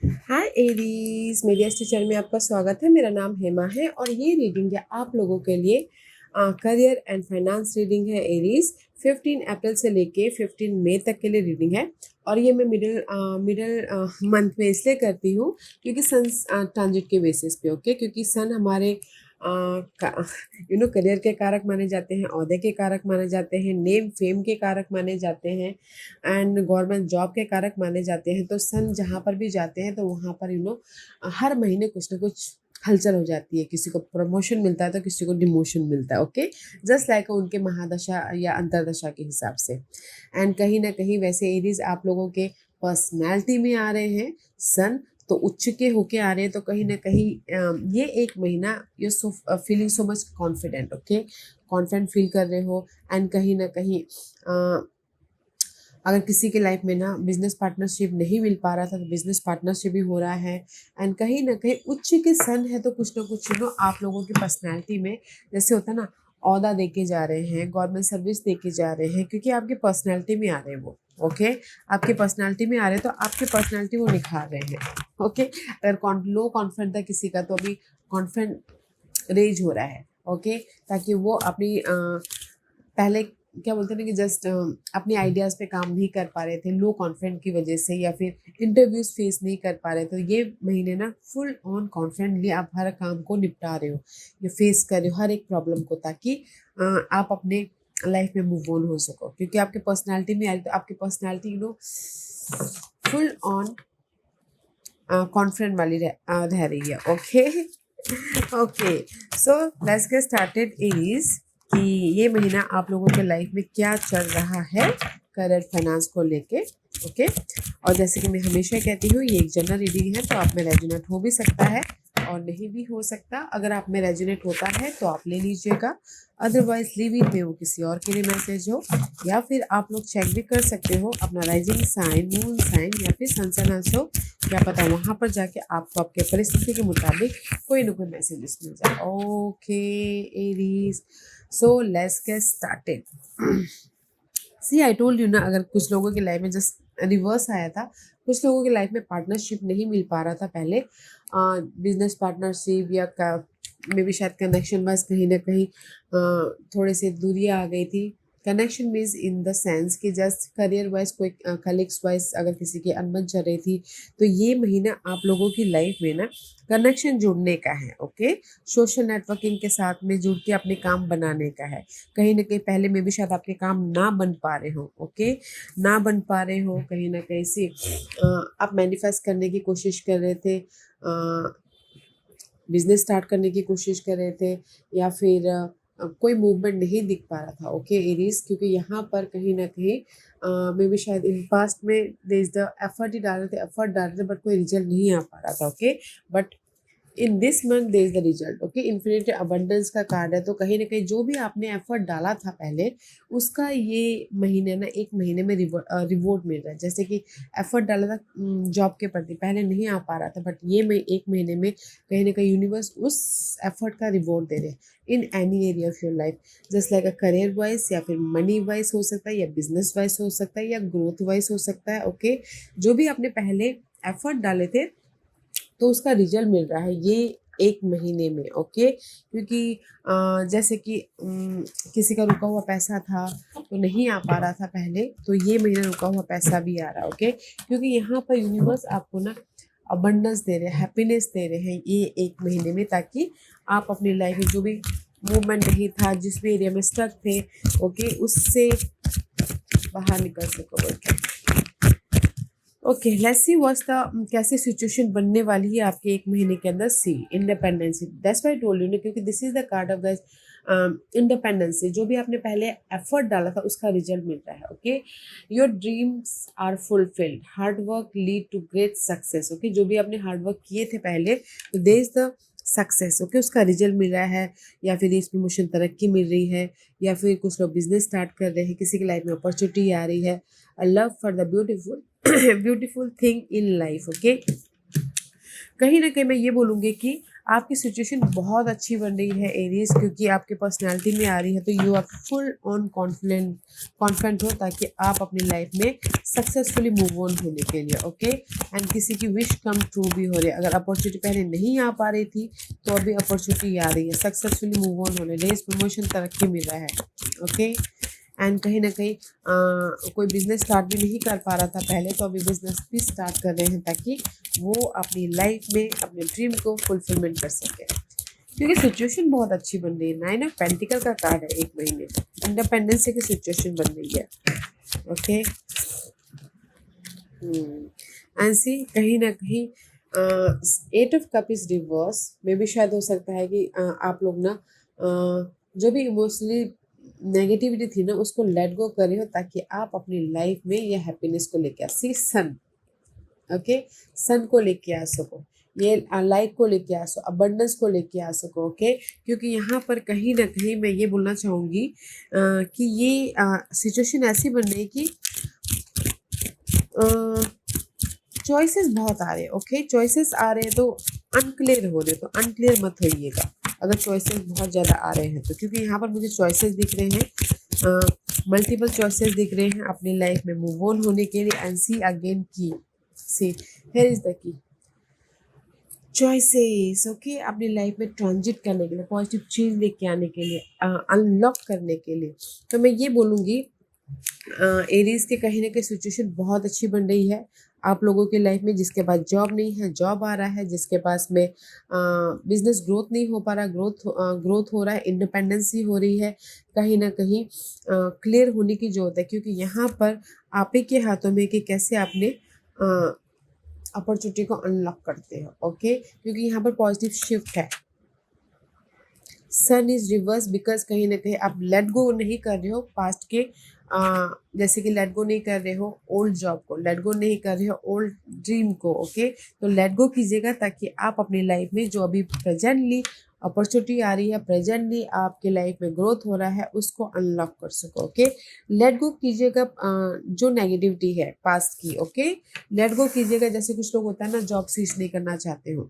हाय Aries, मेरी astro channel में आपका स्वागत है। मेरा नाम हेमा है और ये रीडिंग है आप लोगों के लिए। करियर एंड फाइनेंस रीडिंग है एरीज। 15 अप्रैल से लेके 15 मई तक के लिए रीडिंग है और ये मैं मिडल मंथ में इसलिए करती हूँ क्योंकि सन ट्रांजिट के बेसिस पे। ओके, क्योंकि सन हमारे करियर के कारक माने जाते हैं, ओहदे के कारक माने जाते हैं, नेम फेम के कारक माने जाते हैं एंड गवर्नमेंट जॉब के कारक माने जाते हैं। तो सन जहाँ पर भी जाते हैं तो वहाँ पर हर महीने कुछ ना कुछ हलचल हो जाती है। किसी को प्रमोशन मिलता है तो किसी को डिमोशन मिलता है। ओके, जस्ट लाइक उनके महादशा या अंतरदशा के हिसाब से। एंड कहीं ना कहीं वैसे एरीज आप लोगों के पर्सनैलिटी में आ रहे हैं सन, तो उच्च के होके आ रहे हैं। तो कहीं ना कहीं ये एक महीना you so feeling so much confident. Okay, confident feel कर रहे हो एंड कहीं ना कहीं अगर किसी के लाइफ में ना बिजनेस पार्टनरशिप नहीं मिल पा रहा था तो बिजनेस पार्टनरशिप भी हो रहा है। एंड कहीं ना कहीं उच्च के सन है तो कुछ ना कुछ आप लोगों की पर्सनैलिटी में जैसे होता है ना, औहदा दे के जा रहे हैं, गवर्नमेंट सर्विस दे के जा रहे हैं, क्योंकि आपकी पर्सनैलिटी में आ रहे हैं वो। ओके, आपकी पर्सनैलिटी में आ रहे हैं तो आपकी पर्सनैलिटी वो निखार रहे हैं। ओके, अगर लो कॉन्फिडेंट था किसी का तो अभी कॉन्फिडेंट रेज हो रहा है। ओके, ताकि वो अपनी पहले क्या बोलते हैं ना कि जस्ट अपने आइडियाज़ पे काम नहीं कर पा रहे थे लो कॉन्फिडेंट की वजह से, या फिर इंटरव्यूज फेस नहीं कर पा रहे। तो ये महीने ना फुल ऑन कॉन्फिडेंटली आप हर काम को निपटा रहे हो या फेस कर रहे हो हर एक प्रॉब्लम को, ताकि आप अपने लाइफ में मूव ऑन हो सको, क्योंकि आपके पर्सनैलिटी में आ रही। तो आपकी पर्सनैलिटी फुल ऑन कॉन्फिडेंट वाली रह रही है। Okay okay, so let's get started is कि ये महीना आप लोगों के लाइफ में क्या चल रहा है करियर फाइनेंस को लेके। ओके, और जैसे कि मैं हमेशा कहती हूँ ये एक जनरल रीडिंग है, तो आप में रेजोनेट हो भी सकता है और नहीं भी हो सकता। अगर आप में रेजोनेट होता है तो आप ले लीजिएगा, अदरवाइज लीव इट में वो किसी और के लिए मैसेज हो। या फिर आप लोग चेक भी कर सकते हो अपना राइजिंग साइन, मून साइन या फिर सन साइन हो, क्या पता वहाँ पर जाके आपको आपके परिस्थिति के मुताबिक कोई ना कोई मैसेजेस मिल जाए। Okay Aries, so let's get started. See I told you ना, अगर कुछ लोगों की लाइफ में जस्ट रिवर्स आया था, कुछ लोगों की लाइफ में पार्टनरशिप नहीं मिल पा रहा था पहले, बिजनेस पार्टनरशिप या मे भी शायद कनेक्शन वाइज कहीं ना कहीं थोड़े से दूरियाँ आ गई थी। Connection means in the sense कि जस्ट करियर वाइज कोई कलीग्स वाइज अगर किसी की अनबन चल रही थी, तो ये महीना आप लोगों की लाइफ में ना कनेक्शन जुड़ने का है। ओके, सोशल नेटवर्किंग के साथ में जुड़ के अपने काम बनाने का है। कहीं ना कहीं पहले में भी शायद आपके काम ना बन पा रहे हो। ओके, ना बन पा रहे हो कहीं ना कहीं से आप मैनिफेस्ट करने की कोशिश कर रहे थे, बिजनेस स्टार्ट करने की कोशिश कर रहे थे, या फिर कोई मूवमेंट नहीं दिख पा रहा था। ओके एरीज, क्योंकि यहाँ पर कहीं ना कहीं मे भी शायद इन पास्ट में देर इज द एफर्ट ही डाल रहे थे, एफर्ट डाल रहे थे, बट कोई रिजल्ट नहीं आ पा रहा था। Okay, but in this month there is the result. Okay, infinity abundance का कार्ड है, तो कहीं ना कहीं जो भी आपने एफर्ट डाला था पहले, उसका ये महीने ना एक महीने में रिवॉर्ड मिल रहा है। जैसे कि एफर्ट डाला था जॉब के प्रति, पहले नहीं आ पा रहा था, बट ये मैं एक महीने में कहीं ना कहीं यूनिवर्स उस एफर्ट का रिवॉर्ड दे रहे हैं in any area of your life, just like a career wise या फिर मनी वाइज हो सकता है, या बिजनेस वाइज हो सकता है, या ग्रोथ वाइज हो सकता है। ओके, जो भी आपने पहले एफर्ट डाले थे तो उसका रिजल्ट मिल रहा है ये एक महीने में। ओके, क्योंकि जैसे कि किसी का रुका हुआ पैसा था तो नहीं आ पा रहा था पहले, तो ये महीना रुका हुआ पैसा भी आ रहा है। ओके, क्योंकि यहाँ पर यूनिवर्स आपको ना अबंडेंस दे रहे हैं, हैप्पीनेस दे रहे हैं ये एक महीने में, ताकि आप अपनी लाइफ में जो भी मूवमेंट नहीं था, जिस भी एरिया में स्टक थे, ओके, उससे बाहर निकल सको। Okay, let's see what's the कैसे सिचुएशन बनने वाली है आपके एक महीने के अंदर। See independency, that's why I told you, क्योंकि this is the card of guys independency. जो भी आपने पहले एफर्ट डाला था उसका रिजल्ट मिल रहा है। Okay, your dreams are fulfilled, hard work lead to great success. Okay, जो भी आपने हार्ड वर्क किए थे पहले, तो there is the success. Okay, उसका रिजल्ट मिल रहा है, या फिर इस प्रमोशन तरक्की मिल रही है, या फिर कुछ लोग बिजनेस स्टार्ट कर रहे हैं, किसी की लाइफ में अपॉर्चुनिटी आ रही है। A love for the beautiful beautiful thing in life. Okay, कहीं ना कहीं मैं ये बोलूँगी कि आपकी सिचुएशन बहुत अच्छी बन रही है एरीज, क्योंकि आपके पर्सनालिटी में आ रही है, तो you are full on confident हो ताकि आप अपनी लाइफ में सक्सेसफुली मूव ऑन होने के लिए। ओके, एंड किसी की विश कम ट्रू भी हो रही है। अगर अपॉर्चुनिटी पहले नहीं आ पा रही थी तो अभी अपॉर्चुनिटी आ रही है, सक्सेसफुली मूव ऑन होने, रेस प्रमोशन तरक्की मिल रहा है। ओके, एंड कहीं ना कहीं कोई बिजनेस स्टार्ट भी नहीं कर पा रहा था पहले, तो अभी बिजनेस भी स्टार्ट कर रहे हैं ताकि वो अपनी लाइफ में अपने ड्रीम को फुलफिलमेंट कर सके, क्योंकि सिचुएशन बहुत अच्छी बन रही है। 9 ऑफ पेंटिकल का कार्ड है, एक महीने इंडिपेंडेंस की सिचुएशन बन रही है। ओके, एंड सी कहीं ना कहीं 8 ऑफ कप इज रिवर्स में भी शायद हो सकता है कि आप लोग ना जो भी इमोशनली नेगेटिविटी थी ना उसको लेट गो करे हो, ताकि आप अपनी लाइफ में ये हैप्पीनेस को लेके आ सी सन। ओके, सन को लेके आ सको, ये लाइट को लेके आ सको, अबंडेंस को लेके आ सको। ओके, क्योंकि यहाँ पर कहीं ना कहीं मैं ये बोलना चाहूँगी कि ये सिचुएशन ऐसी बन रही है कि चॉइसेस बहुत आ रहे हैं। ओके, चॉइसेस आ रहे हैं तो अनक्लियर हो रहे, तो अनक्लियर मत होइएगा अगर चॉइसेस बहुत ज़्यादा आ रहे हैं तो, क्योंकि यहाँ पर मुझे चॉइसेस दिख रहे हैं, मल्टीपल चॉइसेस दिख रहे हैं अपनी लाइफ में मूव ऑन होने के लिए। एंड सी अगेन की, see here is the key, choices. Okay, अपनी लाइफ में ट्रांजिट करने के लिए, पॉजिटिव चेंज लेके आने के लिए, अनलॉक करने के लिए, तो मैं ये बोलूँगी एरीज के कहीं ना कहीं सिचुएशन बहुत अच्छी बन रही है आप लोगों की लाइफ में। जिसके पास जॉब नहीं है जॉब आ रहा है, जिसके पास में बिजनेस ग्रोथ नहीं हो पा रहा ग्रोथ हो रहा है, इंडिपेंडेंसी हो रही है, कहीं ना कहीं क्लियर होने की जरूरत है, क्योंकि यहाँ पर आप ही के हाथों में कि कैसे आपने अपॉर्चुनिटी को अनलॉक करते हो। ओके, क्योंकि यहाँ पर पॉजिटिव शिफ्ट है, सन इज रिवर्स, बिकॉज कहीं ना कहीं आप लेट गो नहीं कर रहे हो पास्ट के, जैसे कि लेट गो नहीं कर रहे हो ओल्ड जॉब को, लेट गो नहीं कर रहे हो ओल्ड ड्रीम को। ओके, तो लेट गो कीजिएगा ताकि आप अपनी लाइफ में जो अभी प्रेजेंटली अपॉर्चुनिटी आ रही है, प्रेजेंटली आपके लाइफ में ग्रोथ हो रहा है, उसको अनलॉक कर सको। ओके, लेट गो कीजिएगा जो नेगेटिविटी है पास्ट की। ओके, लेट गो कीजिएगा। जैसे कुछ लोग होता है ना, जॉब स्विच नहीं करना चाहते हो।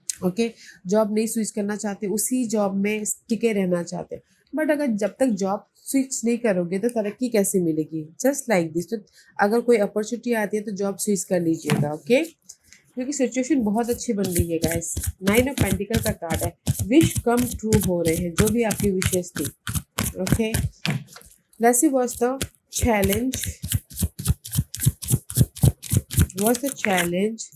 ओके, जॉब नहीं स्विच करना चाहते, उसी जॉब में टिके रहना चाहते, बट अगर जब तक जॉब स्विच नहीं करोगे तो तरक्की कैसे मिलेगी? Just like this. तो अगर कोई अपॉर्चुनिटी आती है तो जॉब स्विच कर लीजिएगा। ओके, क्योंकि सिचुएशन बहुत अच्छी बन रही है गाइस। 9 ऑफ पेंटिकल का कार्ड है, विश कम ट्रू हो रहे हैं जो भी आपकी विशेष थी। Okay, let's see what's the challenge, what's the challenge.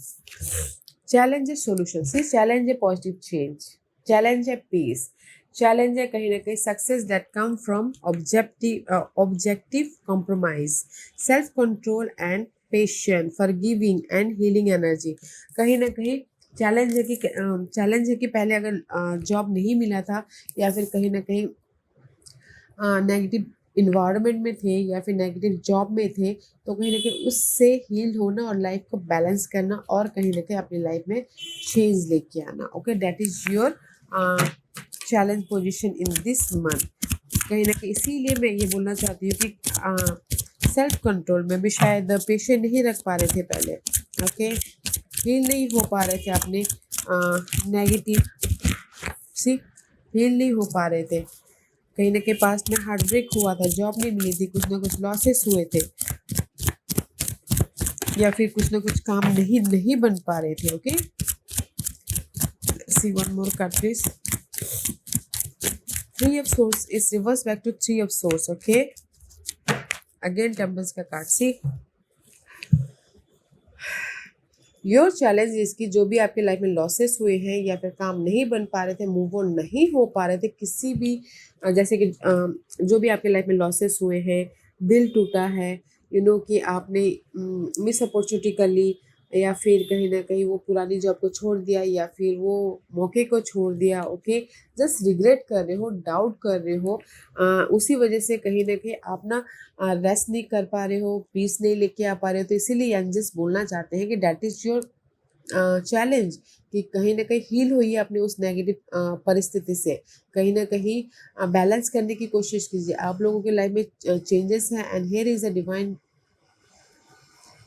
Challenge है सोल्यूशन, सी चैलेंज है पॉजिटिव चेंज, चैलेंज है पीस, चैलेंज है कहीं ना कहीं success that come from objective compromise, self control and patience, forgiving and healing energy. कहीं ना कहीं चैलेंज है कि पहले अगर जॉब नहीं मिला था या फिर कहीं ना कहीं नेगेटिव इन्वायरमेंट में थे या फिर नेगेटिव जॉब में थे, तो कहीं ना कहीं उससे हील होना और लाइफ को बैलेंस करना और कहीं ना कहीं अपनी लाइफ में चेंज लेके आना। Okay, that is your challenge position in this month. कहीं ना कहीं इसीलिए मैं ये बोलना चाहती हूँ कि सेल्फ कंट्रोल में भी शायद पेशेंस नहीं रख पा रहे थे पहले। ओके, हील नहीं हो पा रहे थे अपने नेगेटिव सी, हील नहीं हो पा रहे थे, कहीं ना कहीं पास्ट में हार्ट ब्रेक हुआ था, जॉब नहीं मिली थी, कुछ ना कुछ लॉसेस हुए थे, या फिर कुछ ना कुछ काम नहीं बन पा रहे थे। Okay, see one more card please. 3 of swords is reverse back to 3 of swords. Okay, again temperance का कार्ड। सी योर चैलेंज इसकी, जो भी आपके लाइफ में लॉसेस हुए हैं या फिर काम नहीं बन पा रहे थे, मूव ऑन नहीं हो पा रहे थे किसी भी, जैसे कि जो भी आपके लाइफ में लॉसेस हुए हैं, दिल टूटा है, कि आपने मिस अपॉर्चुनिटी कर ली, या फिर कहीं ना कहीं वो पुरानी जॉब को छोड़ दिया या फिर वो मौके को छोड़ दिया। ओके, जस्ट रिग्रेट कर रहे हो, डाउट कर रहे हो, उसी वजह से कहीं ना कहीं आप ना रेस्ट नहीं कर पा रहे हो, पीस नहीं लेके आ पा रहे हो। तो इसीलिए एंजल्स बोलना चाहते हैं कि डैट इज योर चैलेंज, कि कहीं ना कहीं हील हुई है अपने उस नेगेटिव परिस्थिति से, कहीं ना कहीं बैलेंस करने की कोशिश कीजिए। आप लोगों के लाइफ में चेंजेस हैं, and here is a divine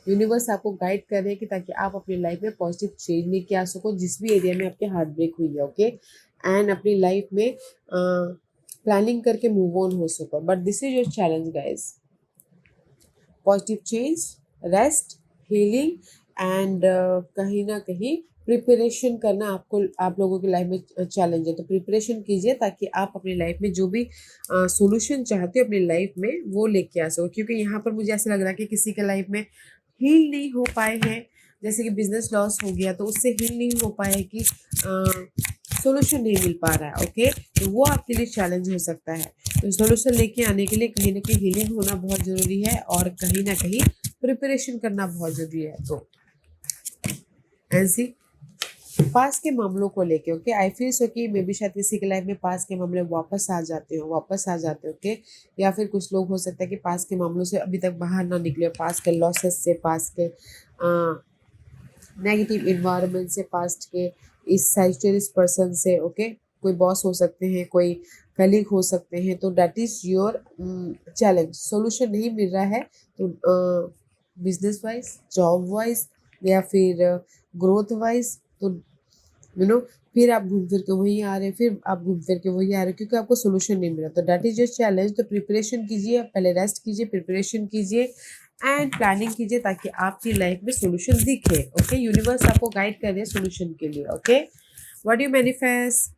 universe आपको गाइड कर रहे हैं कि ताकि आप अपनी लाइफ में पॉजिटिव चेंज लेके आ सको जिस भी एरिया में आपके हार्ट ब्रेक हुई है, ओके, एंड अपनी लाइफ में प्लानिंग करके मूव ऑन हो सको। But this is your challenge guys, positive change, rest, healing and कहीं ना कहीं प्रिपरेशन करना आपको, आप लोगों की लाइफ में चैलेंज है। तो प्रिपरेशन कीजिए ताकि आप अपनी लाइफ में जो भी सॉल्यूशन चाहते हो अपनी लाइफ में वो लेके आ सको। क्योंकि यहाँ पर मुझे ऐसा लग रहा है कि किसी के लाइफ में हील नहीं हो पाए हैं, जैसे कि बिजनेस लॉस हो गया तो उससे हील नहीं हो पाए कि सॉल्यूशन नहीं मिल पा रहा है, ओके, तो वो आपके लिए चैलेंज हो सकता है। तो सॉल्यूशन लेके आने के लिए कहीं ना कहीं हीलिंग होना बहुत ज़रूरी है और कहीं ना कहीं प्रिपरेशन करना बहुत ज़रूरी है। तो ऐसी पास के मामलों को लेके, ओके, आई फील सो कि मे बी शायद किसी के लाइफ में पास के मामले वापस आ जाते हो, ओके, या फिर कुछ लोग हो सकता है कि पास के मामलों से अभी तक बाहर ना निकले, पास के लॉसेस से, पास के नेगेटिव इन्वायरमेंट से, पास्ट के इस साइस्टेरिस पर्सन से, ओके, कोई बॉस हो सकते हैं, कोई कलीग हो सकते हैं। तो that is your challenge, solution नहीं मिल रहा है तो बिजनेस वाइज, जॉब वाइज या फिर ग्रोथ वाइज, तो फिर आप घूम फिर के वहीं आ रहे हैं, फिर आप घूम फिर के वहीं आ रहे हैं क्योंकि आपको सोल्यूशन नहीं मिला। तो दैट इज योर चैलेंज। तो प्रिपरेशन कीजिए, पहले रेस्ट कीजिए, प्रिपरेशन कीजिए एंड प्लानिंग कीजिए ताकि आपकी लाइफ में सोल्यूशन दिखे, ओके। यूनिवर्स आपको गाइड कर रहे हैं सोल्यूशन के लिए, okay. What you manifest,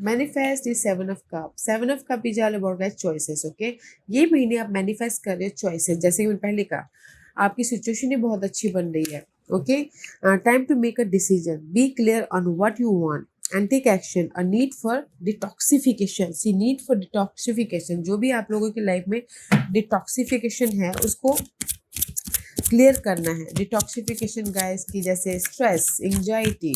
manifest is 7 of cup. 7 of cup is all about guys choices, okay. ये महीने आप मैनिफेस्ट कर रहे हो चॉइसेस, जैसे कि मैंने पहले कहा आपकी सिचुएशन ही बहुत अच्छी बन रही है, okay. Time to make a decision, be clear on what you want and take action. A need for detoxification, see need for detoxification, जो भी आप लोगों की लाइफ में डिटॉक्सिफिकेशन है उसको क्लियर करना है। डिटॉक्सिफिकेशन गाइस की जैसे स्ट्रेस, एंजाइटी,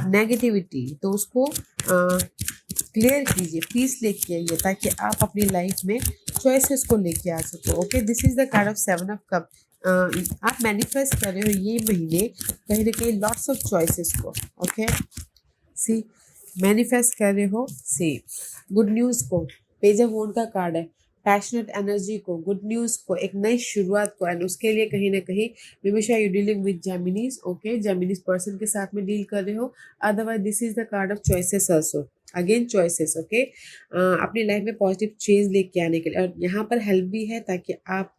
नेगेटिविटी, तो उसको क्लियर कीजिए, पीस लेके आइए ताकि आप अपनी लाइफ में चॉइसेस को लेके आ सको, okay. This is the card of 7 of cup. आप मैनिफेस्ट कर रहे हो ये महीने कहीं ना कहीं लॉट्स ऑफ चॉइसेस को, ओके। सी मैनिफेस्ट कर रहे हो, सी गुड न्यूज़ को, पेज ऑफ वॉन्ड का कार्ड है, पैशनेट एनर्जी को, गुड न्यूज़ को, एक नई शुरुआत को, एंड उसके लिए कहीं ना कहीं हमेशा you dealing with Geminis, okay, Geminis person के साथ में डील कर रहे हो। Otherwise this is the card of choices also, again choices, okay. अपनी लाइफ में पॉजिटिव चेंज लेके आने के लिए, और यहाँ पर हेल्प भी है ताकि आप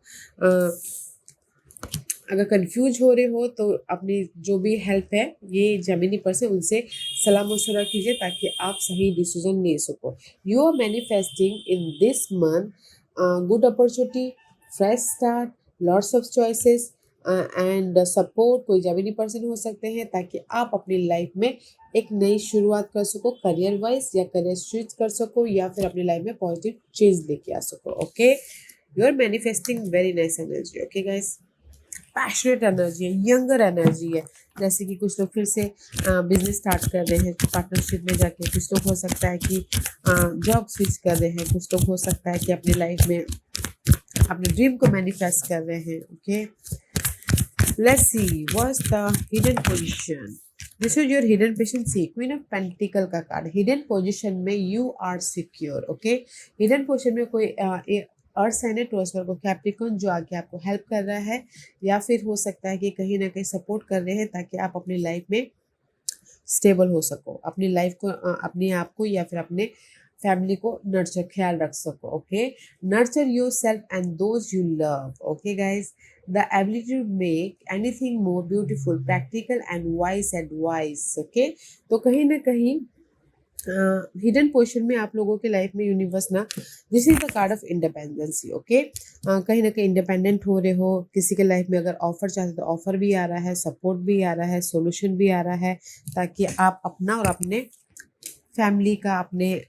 अगर कंफ्यूज हो रहे हो तो अपनी जो भी हेल्प है ये जेमिनी पर्सन, उनसे सलाह मशवरा कीजिए ताकि आप सही डिसीजन ले सको। You are manifesting in this month good opportunity, fresh start, lots of choices and support. कोई जेमिनी पर्सन हो सकते हैं ताकि आप अपनी लाइफ में एक नई शुरुआत कर सको, करियर वाइज, या करियर स्विच कर सको, या फिर अपनी लाइफ में पॉजिटिव चेंज लेके आ सको, okay. You are manifesting very nice energy, okay guys. Passionate energy है, यंगर एनर्जी है, जैसे कि कुछ लोग फिर से बिजनेस स्टार्ट कर रहे हैं पार्टनरशिप में जाके, कुछ लोग हो सकता है कि जॉब स्विच कर रहे हैं, कुछ लोग हो सकता है कि अपनी लाइफ में अपने ड्रीम को मैनिफेस्ट कर रहे हैं, okay. Let's see what's the hidden position. This is your hidden position, see queen of pentacles का कार्ड। हिडन पोजीशन में you are secure, okay. Hidden position में कोई अर्थ साइन है, टॉरस वर्गो कैप्रिकॉर्न, जो आगे आपको हेल्प कर रहा है, या फिर हो सकता है कि कहीं ना कहीं सपोर्ट कर रहे हैं ताकि आप अपनी लाइफ में स्टेबल हो सको, अपनी लाइफ को अपने आप को या फिर अपने फैमिली को नर्चर, ख्याल रख सको, okay. Nurture yourself and those you love, okay guys. The ability to make anything more beautiful, practical and wise advice, okay. तो कहीं ना कहीं हिडन पोजीशन में आप लोगों के लाइफ में यूनिवर्स ना, this is the card of independency, okay. कहीं ना कहीं इंडिपेंडेंट हो रहे हो, किसी के लाइफ में अगर ऑफर चाहते तो ऑफर भी आ रहा है, सपोर्ट भी आ रहा है, सॉल्यूशन भी आ रहा है ताकि आप अपना और अपने फैमिली का, अपने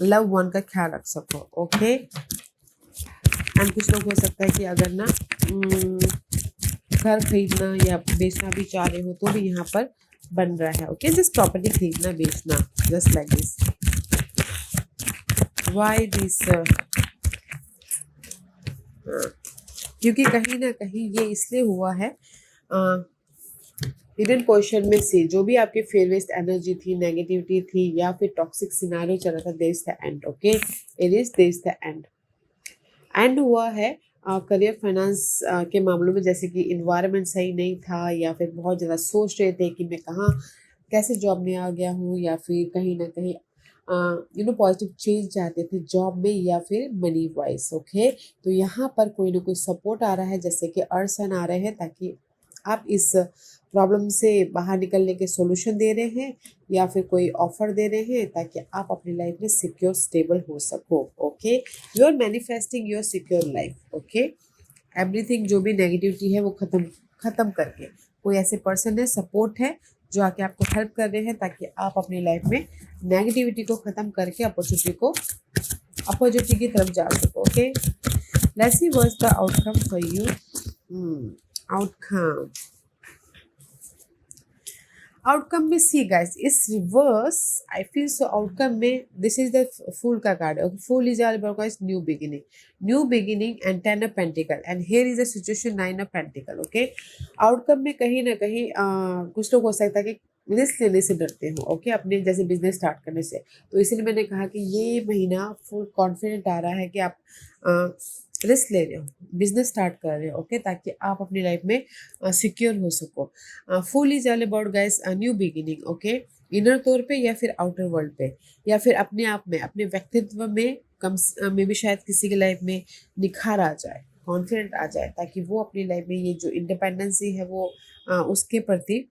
लव वन का ख्याल रख सको, ओके। एंड कुछ लोग हो सकता है कि अगर ना घर खरीदना या बेचना भी चाह रहे हो तो भी यहाँ पर बन रहा है, ओके। जस्ट प्रॉपर्टी खरीदना बेचना, just like this. Why this, क्योंकि कहीं ना कहीं ये इसलिए हुआ है, हिडन पोजीशन में से जो भी आपकी फेयर वेस्ट एनर्जी थी, नेगेटिविटी थी, या फिर टॉक्सिक सिनारियो चल रहा था, there is the end, okay. It is there is the end, end हुआ है करियर फाइनेंस के मामलों में, जैसे कि इन्वायरमेंट सही नहीं था या फिर बहुत ज़्यादा सोच रहे थे कि मैं कहाँ कैसे जॉब में आ गया हूँ, या फिर कहीं न कहीं पॉजिटिव चेंज चाहते थे जॉब में या फिर मनी वाइज़, ओके। तो यहाँ पर कोई ना कोई सपोर्ट आ रहा है, जैसे कि अर्सन आ रहे हैं, ताकि आप इस प्रॉब्लम से बाहर निकलने के सॉल्यूशन दे रहे हैं या फिर कोई ऑफर दे रहे हैं, ताकि आप अपनी लाइफ में सिक्योर स्टेबल हो सको, okay. You are manifesting your secure life, okay. Everything जो भी नेगेटिविटी है वो खत्म करके कोई ऐसे पर्सन है, सपोर्ट है, जो आके आपको हेल्प कर रहे हैं, ताकि आप अपनी लाइफ में नेगेटिविटी को ख़त्म करके अपॉर्चुनिटी की तरफ जा सको, okay. Let's see what's the outcome for you. Outcome outcome में सी गाइस इस reverse, I feel so. Outcome में दिस इज द फूल का card, okay. Fool is all about guys new beginning and 10 of pentacles, and here is the situation 9 of pentacles, okay. Outcome में कहीं ना कहीं कुछ लोग हो सकता है कि रिस्क लेने से डरते हो, ओके, अपने जैसे बिजनेस स्टार्ट करने से। तो इसलिए मैंने कहा कि ये महीना फुल कॉन्फिडेंट आ रहा है कि आप रिस्क ले रहे हो, बिजनेस स्टार्ट कर रहे हो, ओके, ताकि आप अपनी लाइफ में सिक्योर हो सको। Full is all about guys new beginning, okay. Inner तौर पे या फिर आउटर वर्ल्ड पे, या फिर अपने आप में, अपने व्यक्तित्व में में भी शायद किसी की लाइफ में निखार आ जाए, कॉन्फिडेंट आ जाए, ताकि वो अपनी लाइफ में ये जो इंडिपेंडेंसी है वो उसके प्रति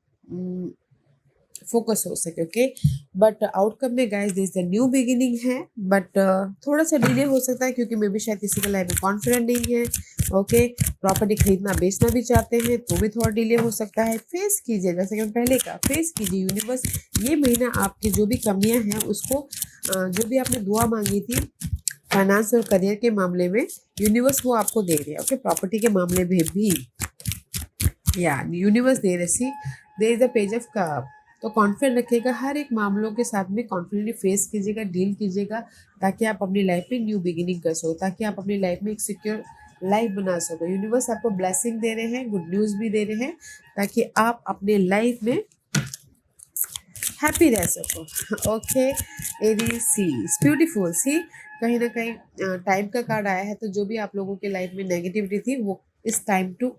फोकस हो सके, ओके। बट आउटकम में guys this the new beginning है, बट थोड़ा सा डिले हो सकता है, क्योंकि मे भी शायद किसी का लाइफ में कॉन्फिडेंट नहीं है, ओके। प्रॉपर्टी खरीदना बेचना भी चाहते हैं तो भी थोड़ा डिले हो सकता है। फेस कीजिए, जैसे कि पहले का फेस कीजिए। यूनिवर्स ये महीना आपकी जो भी कमियां हैं उसको जो भी आपने दुआ मांगी थी फाइनेंस और करियर के मामले में, यूनिवर्स वो आपको दे रहे हैं, ओके। प्रॉपर्टी के मामले में भी या यूनिवर्स दे रहे। See there is the page of cup. तो कॉन्फिडेंट रखिएगा, हर एक मामलों के साथ में कॉन्फिडेंटली फेस कीजिएगा, डील कीजिएगा, ताकि आप अपनी लाइफ में न्यू बिगिनिंग कर सको, ताकि आप अपनी लाइफ में एक सिक्योर लाइफ बना सको। यूनिवर्स आपको ब्लेसिंग दे रहे हैं, गुड न्यूज़ भी दे रहे हैं, ताकि आप अपने लाइफ में हैप्पी रह सको, ओके। एरीज सी ब्यूटीफुल। सी कहीं ना कहीं टाइम का कार्ड आया है, तो जो भी आप लोगों के लाइफ में नेगेटिविटी थी वो इस टाइम टू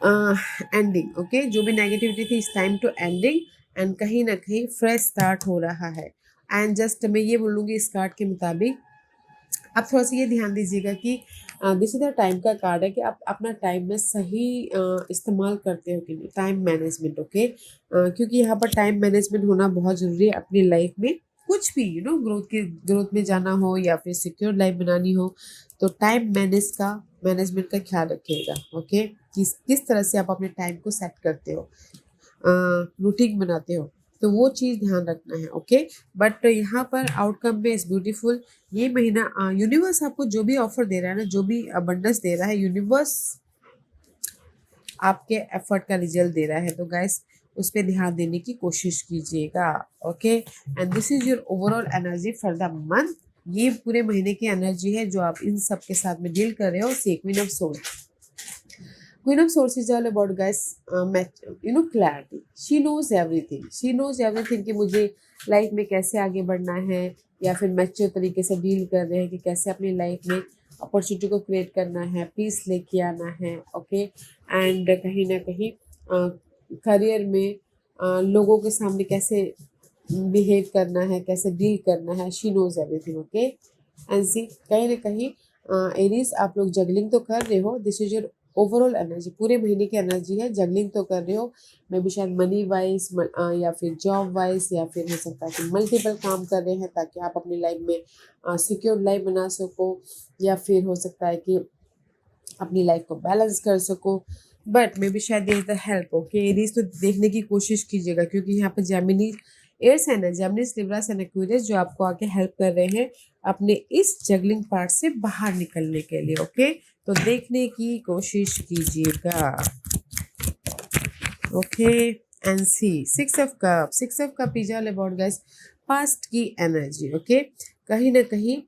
एंडिंग, ओके। जो भी नेगेटिविटी थी इस टाइम टू एंडिंग, एंड कहीं ना कहीं फ्रेश स्टार्ट हो रहा है। एंड जस्ट मैं ये बोलूँगी इस कार्ड के मुताबिक, आप थोड़ा सा ये ध्यान दीजिएगा कि दिस इज द टाइम का कार्ड है कि आप अपना टाइम में सही इस्तेमाल करते हो कि नहीं, टाइम मैनेजमेंट, ओके। क्योंकि यहाँ पर टाइम मैनेजमेंट होना बहुत ज़रूरी है अपनी लाइफ में। कुछ भी ग्रोथ में जाना हो या फिर सिक्योर लाइफ बनानी हो, तो टाइम मैनेजमेंट का ख्याल रखिएगा, ओके। किस तरह से आप अपने टाइम को सेट करते हो, रूटीन बनाते हो, तो वो चीज़ ध्यान रखना है, ओके। बट यहाँ पर आउटकम में इज ब्यूटीफुल। ये महीना यूनिवर्स आपको जो भी ऑफर दे रहा है ना, जो भी अबंडेंस दे रहा है, यूनिवर्स आपके एफर्ट का रिजल्ट दे रहा है। तो गाइस उस पर ध्यान देने की कोशिश कीजिएगा, okay. And this is your overall energy for the month. ये पूरे महीने की एनर्जी है जो आप इन सब के साथ में डील कर रहे हो। See queen of swords, Queen of Swords is all about guys clarity. She knows everything कि मुझे लाइफ में कैसे आगे बढ़ना है, या फिर मैच्योर तरीके से डील कर रहे हैं कि कैसे अपनी लाइफ में अपॉर्चुनिटी को क्रिएट करना है, पीस लेके आना है, ओके। एंड कहीं ना कहीं करियर में लोगों के सामने कैसे बिहेव करना है, कैसे डील करना है। She knows everything, okay. And see कहीं ना कहीं एरीज आप लोग जगलिंग तो कर रहे हो। This is your overall energy, पूरे महीने की एनर्जी है। जगलिंग तो कर रहे हो, मे भी शायद मनी वाइज या फिर जॉब वाइज, या फिर हो सकता है कि मल्टीपल काम कर रहे हैं, ताकि आप अपनी लाइफ में सिक्योर लाइफ बना सको, या फिर हो सकता है कि अपनी लाइफ को बैलेंस कर सको। बट मे बी शायद there is the help, okay. Aries तो देखने की कोशिश कीजिएगा, क्योंकि यहाँ पर जेमिनी एयर साइन है, जेमिनी लिब्रा एंड एक्वेरियस, जो आपको आके हेल्प कर रहे हैं अपने इस जगलिंग पार्ट से बाहर निकलने के लिए, ओके। तो देखने की कोशिश कीजिएगा, okay. And see six of cup is all about guys past की एनर्जी, ओके। कहीं ना कहीं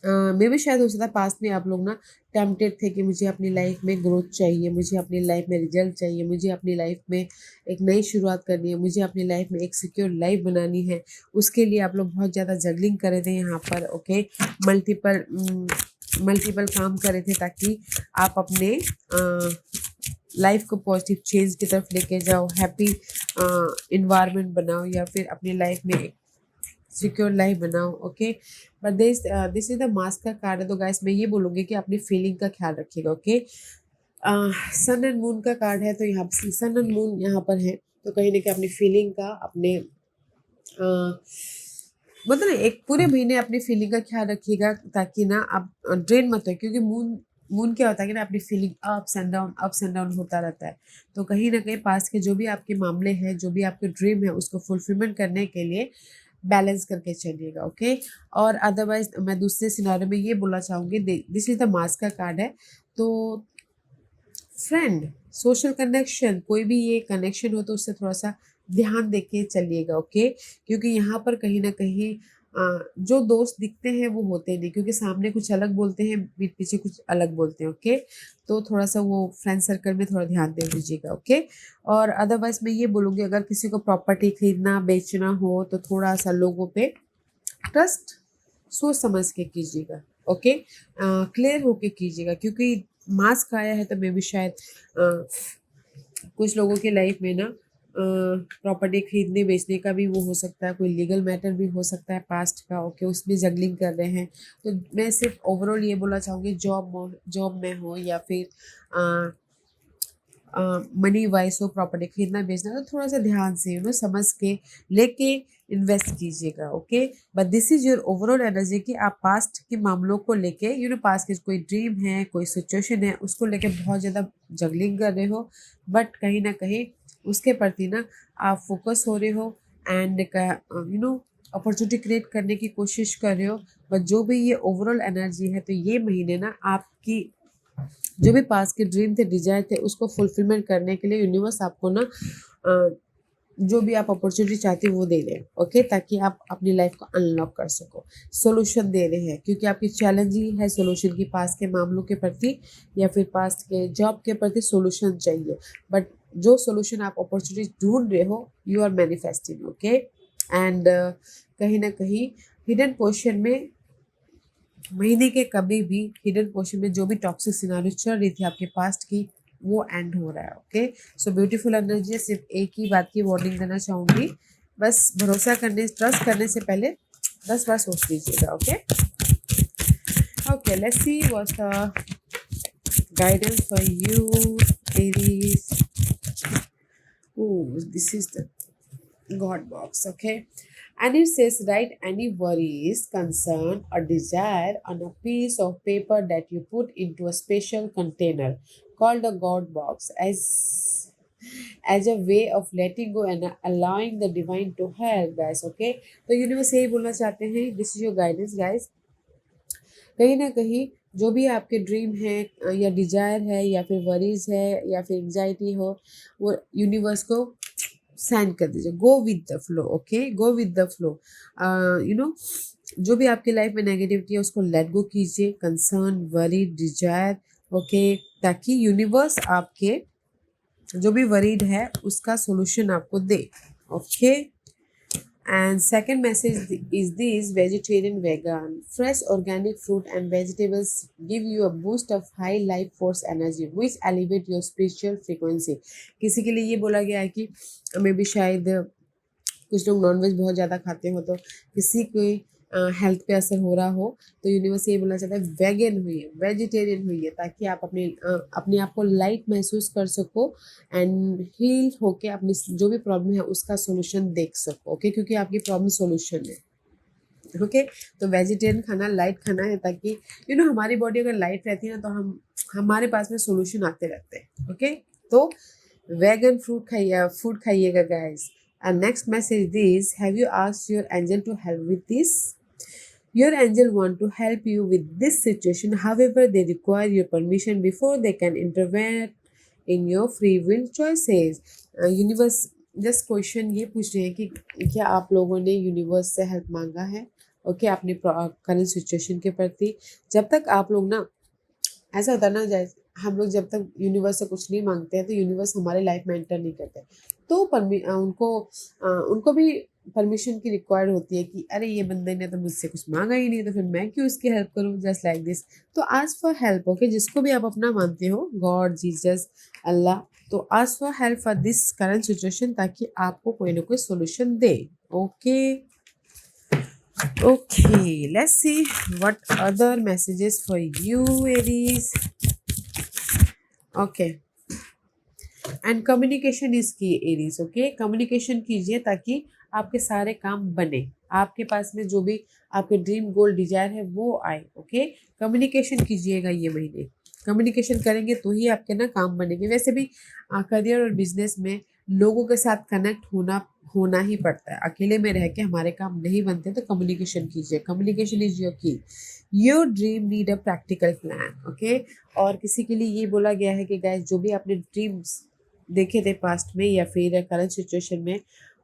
मे भी शायद हो सकता है पास्ट में आप लोग ना टेम्पटेड थे कि मुझे अपनी लाइफ में ग्रोथ चाहिए, मुझे अपनी लाइफ में रिजल्ट चाहिए, मुझे अपनी लाइफ में एक नई शुरुआत करनी है, मुझे अपनी लाइफ में एक सिक्योर लाइफ बनानी है। उसके लिए आप लोग बहुत ज़्यादा जगलिंग कर रहे थे यहाँ पर, ओके। मल्टीपल मल्टीपल काम कर रहे थे ताकि आप अपने लाइफ को पॉजिटिव चेंज की तरफ लेके जाओ, हैप्पी इन्वायरमेंट बनाओ या फिर अपनी लाइफ में एक सिक्योर लाइफ बनाओ। Okay, but this is the mask का कार्ड है, तो गाइस मैं ये बोलूँगी कि अपनी फीलिंग का ख्याल रखिएगा। ओके, सन एंड मून का कार्ड है, तो यहाँ सन एंड मून यहाँ पर है, तो कहीं ना कहीं अपनी फीलिंग का अपने मतलब ना एक पूरे महीने अपनी फीलिंग का ख्याल रखिएगा ताकि ना आप ड्रेन मत हो, क्योंकि मून मून क्या होता है कि ना अपनी फीलिंग अप्स एंड डाउन होता रहता है। तो कहीं ना कहीं पास के जो भी आपके मामले हैं, जो भी आपके ड्रीम है, उसको फुलफिलमेंट करने के लिए बैलेंस करके चलिएगा। ओके, और अदरवाइज मैं दूसरे सिनारे में ये बोलना चाहूँगी, दिस इज द मास्क का कार्ड है, तो फ्रेंड, सोशल कनेक्शन, कोई भी ये कनेक्शन हो तो उससे थोड़ा सा ध्यान देके चलिएगा। ओके, क्योंकि यहाँ पर कहीं ना कहीं जो दोस्त दिखते हैं वो होते नहीं, क्योंकि सामने कुछ अलग बोलते हैं, पीठ पीछे कुछ अलग बोलते हैं। ओके, तो थोड़ा सा वो फ्रेंड सर्कल में थोड़ा ध्यान दे दीजिएगा। ओके, और अदरवाइज मैं ये बोलूँगी, अगर किसी को प्रॉपर्टी खरीदना बेचना हो तो थोड़ा सा लोगों पे ट्रस्ट सोच समझ के कीजिएगा। ओके, क्लियर होके कीजिएगा, क्योंकि मास्क आया है तो मे भी शायद कुछ लोगों की लाइफ में ना प्रॉपर्टी खरीदने बेचने का भी वो हो सकता है, कोई लीगल मैटर भी हो सकता है पास्ट का। ओके, उसमें जगलिंग कर रहे हैं, तो मैं सिर्फ ओवरऑल ये बोलना चाहूँगी, जॉब में हो या फिर मनी वाइज हो, प्रॉपर्टी खरीदना बेचना, तो थोड़ा सा ध्यान से समझ के लेके इन्वेस्ट कीजिएगा। Okay, but this is your overall energy कि आप पास्ट के मामलों को लेके पास्ट के कोई ड्रीम है, कोई सिचुएशन है, उसको लेके बहुत ज़्यादा जगलिंग कर रहे हो, बट कहीं ना कहीं उसके प्रति ना आप फोकस हो रहे हो एंड अपॉर्चुनिटी क्रिएट करने की कोशिश कर रहे हो। बट जो भी ये ओवरऑल एनर्जी है, तो ये महीने ना आपकी जो भी पास के ड्रीम थे, डिजायर थे, उसको फुलफिलमेंट करने के लिए यूनिवर्स आपको ना जो भी आप अपॉर्चुनिटी चाहते हो वो दे रहे हैं। ओके, ताकि आप अपनी लाइफ को अनलॉक कर सको, सोल्यूशन दे रहे हैं, क्योंकि आपकी चैलेंज ही है सोल्यूशन की, पास के मामलों के प्रति या फिर पास के जॉब के प्रति सोल्यूशन चाहिए। बट जो सोल्यूशन आप अपॉर्चुनिटी ढूंढ रहे हो, you are manifesting. Okay, and कहीं ना कहीं हिडन पोर्शन में महीने के कभी भी हिडन पोर्शन में जो भी टॉक्सिक सिनारियो चल रही थी आपके पास्ट की, वो एंड हो रहा है। Okay, so beautiful energy. सिर्फ एक ही बात की वार्निंग देना चाहूँगी, बस भरोसा करने ट्रस्ट करने से पहले 10 बार सोच लीजिएगा। Okay, okay, let's see what's the guidance for you Aries. Oh, this is the God box. Okay, and it says, write any worries, concern, or desire on a piece of paper that you put into a special container called the God box as a way of letting go and allowing the divine to help, guys. Okay, तो universe यही बोलना चाहते हैं, this is your guidance guys. कहीं ना कहीं जो भी आपके ड्रीम है या डिजायर है या फिर वरीज है या फिर एंजाइटी हो, वो यूनिवर्स को सेंड कर दीजिए। Go with the flow. Okay, go with the flow. जो भी आपकी लाइफ में नेगेटिविटी है उसको लेट गो कीजिए, कंसर्न, वरी, डिजायर। ओके, ताकि यूनिवर्स आपके जो भी वरीड है उसका सोल्यूशन आपको दे। Okay, and second message is this: vegetarian, vegan, fresh organic fruit and vegetables give you a boost of high life force energy which elevate your spiritual frequency। किसी के लिए ये बोला गया है कि मे भी शायद कुछ लोग नॉनवेज बहुत ज़्यादा खाते हो, तो किसी को हेल्थ पे असर हो रहा हो, तो यूनिवर्स ये बोलना चाहता है वेगन हुई, वेजिटेरियन हुई है, ताकि आप अपने आप को लाइट महसूस कर सको एंड हील होके अपनी जो भी प्रॉब्लम है उसका सोल्यूशन देख सको। ओके, क्योंकि आपकी प्रॉब्लम सोल्यूशन है। ओके, तो वेजिटेरियन खाना, लाइट खाना है, ताकि हमारी बॉडी अगर लाइट रहती है ना, तो हमारे पास में सोल्यूशन आते रहते हैं। ओके, तो वेगन फूड खाइएगा guys. And next message is, have you asked your angel to help with this? Your angel want to help you with this situation. However, they require your permission before they can intervene in your free will choices. Universe just question ये पूछ रहे हैं कि क्या आप लोगों ने universe से हेल्प मांगा है? ओके, अपनी करंट सिचुएशन के प्रति। जब तक आप लोग ना, ऐसा होता है ना, जैसे हम लोग जब तक यूनिवर्स से कुछ नहीं मांगते हैं तो यूनिवर्स हमारे लाइफ में एंटर नहीं करते, तो उनको भी परमिशन की रिक्वायर्ड होती है कि अरे ये बंदे ने तो मुझसे कुछ मांगा ही नहीं, तो फिर मैं क्यों इसकी हेल्प करूँ, जस्ट लाइक दिस। तो आस्क फॉर हेल्प, ओके, जिसको भी आप अपना मानते हो, गॉड, जीसस, अल्लाह, तो ask for help for this current situation, ताकि आपको कोई ना कोई solution they. Okay, okay, let's see what other messages for you, Aries. Okay, and communication is की, एरीज, ओके, कम्युनिकेशन कीजिए ताकि आपके सारे काम बने, आपके पास में जो भी आपके ड्रीम गोल डिजायर है वो आए। ओके, कम्युनिकेशन कीजिएगा ये महीने, कम्युनिकेशन करेंगे तो ही आपके ना काम बनेंगे। वैसे भी करियर और बिजनेस में लोगों के साथ कनेक्ट होना होना ही पड़ता है, अकेले में रह के हमारे काम नहीं बनते, तो कम्युनिकेशन कीजिए, कम्युनिकेशन इज योर की। Your dream need a practical plan, okay. और किसी के लिए ये बोला गया है कि गाइस, जो भी आपने ड्रीम्स देखे थे पास्ट में या फिर करंट सिचुएशन में,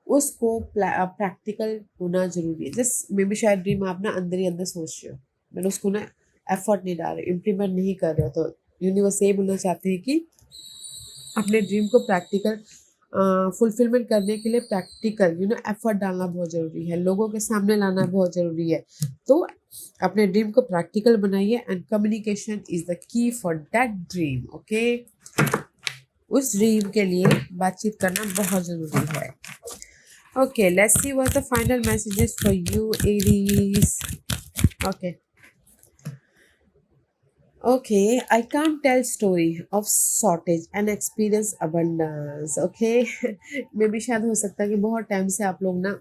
उसको प्रैक्टिकल होना जरूरी है। जस्ट मे बी शायद ड्रीम आप ना अंदर ही अंदर सोच रहे हो, मैंने उसको ना एफर्ट नहीं डाल रहे, इम्प्लीमेंट नहीं कर रहे हो, तो यूनिवर्स ये बोलना चाहते हैं कि अपने ड्रीम को प्रैक्टिकल फुलफिलमेंट करने के लिए प्रैक्टिकल एफर्ट डालना बहुत ज़रूरी है, लोगों के सामने लाना बहुत ज़रूरी है। तो अपने ड्रीम को प्रैक्टिकल बनाइए, and communication is the key for that dream. Okay, उस ड्रीम के लिए बातचीत करना बहुत ज़रूरी है। Okay, let's see what the final messages for you, Aries. Okay, okay, I can't tell story of shortage and experience abundance. Okay, मे भी शायद हो सकता है कि बहुत टाइम से आप लोग ना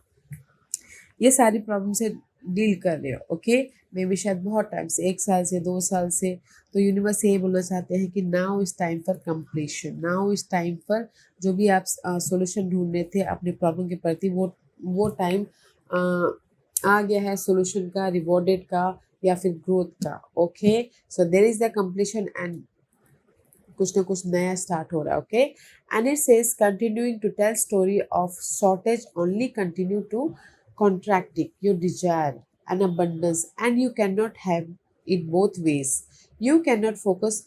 ये सारी प्रॉब्लम से डील कर रहे हो। ओके, मे भी शायद बहुत टाइम से, 1 साल से, 2 साल से, तो यूनिवर्स ये बोलना चाहते हैं कि now is time for completion, now is time for जो भी आप सॉल्यूशन ढूंढ रहे थे अपने प्रॉब्लम के प्रति, वो टाइम आ गया है सोल्यूशन का, रिवॉर्डेड का या फिर ग्रोथ का। Okay, so there is the completion and कुछ ना कुछ नया स्टार्ट हो रहा है। Okay, and it says continuing to tell story of shortage only continue to contracting your desire and abundance, and you cannot have it both ways. You cannot focus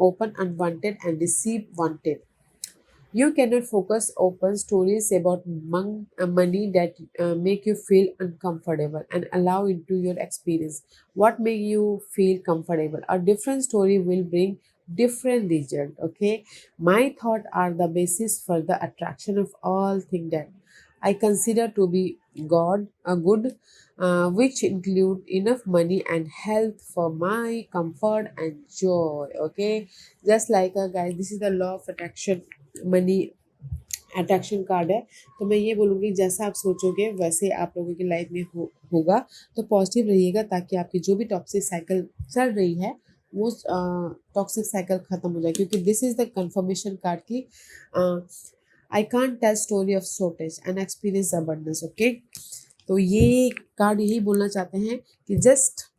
open unwanted and receive wanted. You cannot focus open stories about money that make you feel uncomfortable and allow into your experience what make you feel comfortable. A different story will bring different result. Okay, my thought are the basis for the attraction of all things that I consider to be God a good, which include enough money and health for my comfort and joy. Okay, just like a guys, this is the law of attraction, money attraction card है। तो मैं ये बोलूँगी जैसा आप सोचोगे वैसे आप लोगों की लाइफ में होगा। तो पॉजिटिव रहिएगा ताकि आपकी जो भी टॉक्सिक साइकिल चल रही है वो टॉक्सिक साइकिल ख़त्म हो जाए, क्योंकि this is the confirmation card की I can't tell story of shortage and experience abundance. Okay, तो ये कार्ड यही बोलना चाहते हैं कि जस्ट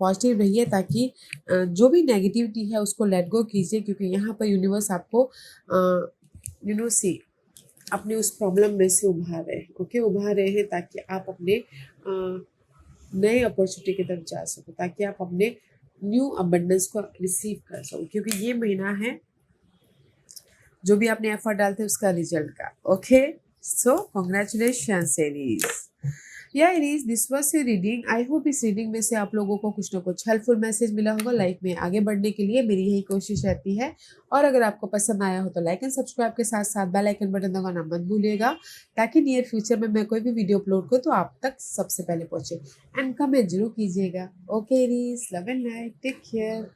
पॉजिटिव रहिए ताकि जो भी नेगेटिविटी है उसको लेट गो कीजिए, क्योंकि यहाँ पर यूनिवर्स आपको सी अपने उस प्रॉब्लम में से उभार रहे हैं। ओके, उभार रहे हैं ताकि आप अपने नए अपॉर्चुनिटी की तरफ जा सको, ताकि आप अपने न्यू अबंडेंस को रिसीव कर सको, क्योंकि ये महीना है जो भी आपने एफर्ट डालते उसका रिजल्ट का। Okay, so congratulation Aries. या Aries, this was your reading. I hope इस रीडिंग में से आप लोगों को कुछ ना कुछ हेल्पफुल मैसेज मिला होगा। लाइफ में आगे बढ़ने के लिए मेरी यही कोशिश रहती है। और अगर आपको पसंद आया हो तो लाइक एंड सब्सक्राइब के साथ साथ बेल आइकन बटन दबाना मत भूलिएगा, ताकि नियर फ्यूचर में मैं कोई भी वीडियो अपलोड करूँ तो आप तक सबसे पहले पहुँचे। एंड कमेंट जरूर कीजिएगा। Okay Aries, love and light, take care.